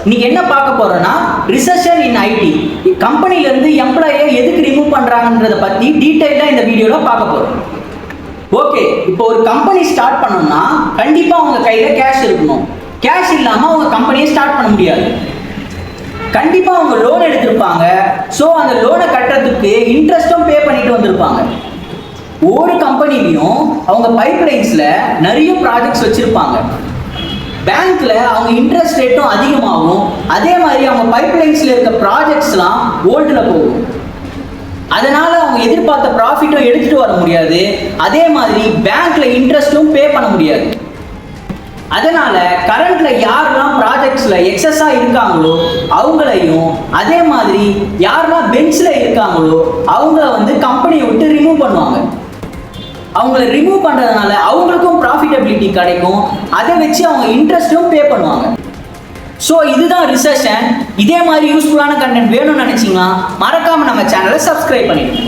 இன்னைக்கு என்ன பார்க்க போறோம்னா ரிசெஷன் இன் ஐடி. கம்பெனில இருந்து எம்ப்ளாயை எதுக்கு ரிமூவ் பண்றாங்கன்றத பத்தி டீடைலா இந்த வீடியோல பார்க்க போறோம். ஓகே, இப்போ ஒரு கம்பெனி ஸ்டார்ட் பண்ணணும்னா கண்டிப்பா அவங்க கையில கேஷ் இருக்கணும். கேஷ் இல்லாம அவங்க கம்பெனியை ஸ்டார்ட் பண்ண முடியாது. கண்டிப்பா அவங்க லோன் எடுத்திருப்பாங்க. ஸோ அந்த லோனை கட்டுறதுக்கு இன்ட்ரெஸ்டும் பே பண்ணிட்டு வந்திருப்பாங்க. ஒவ்வொரு கம்பெனிலையும் அவங்க பைப்லைன்ஸ்ல நிறைய ப்ராஜெக்ட்ஸ் வச்சிருப்பாங்க. பேங்க்ல அவங்க இன்ட்ரெஸ்ட் ரேட்டும் அதிகமாகும். அதே மாதிரி அவங்க பைப்லைன்ஸ்ல இருக்க ப்ராஜெக்ட்ஸ்லாம் ஓல்டுல போகும். அதனால அவங்க எதிர்பார்த்த ப்ராஃபிட்டும் எடுத்துட்டு வர முடியாது. அதே மாதிரி பேங்க்ல இன்ட்ரெஸ்ட்டும் பே பண்ண முடியாது. அதனால கரண்ட்ல யாரெல்லாம் ப்ராஜெக்ட்ஸ்ல எக்ஸஸா இருக்காங்களோ அவங்களையும், அதே மாதிரி யாரெல்லாம் பெஞ்ச்ல இருக்காங்களோ அவங்கள கம்பெனியை விட்டு ரிமூவ் பண்ணுவாங்க. அவங்கள ரிமூவ் பண்றதுனால அவங்களுக்கும் ப்ராஃபிட்டபிலிட்டி கிடைக்கும். அதை வச்சு அவங்க இன்ட்ரெஸ்ட்டும் பே பண்ணுவாங்க. ஸோ இதுதான் ரிசெஷன். இதே மாதிரி யூஸ்ஃபுல்லான கண்டென்ட் வேணும்னு நினைச்சீங்கன்னா மறக்காம நம்ம சேனலை சப்ஸ்கிரைப் பண்ணிடுங்க.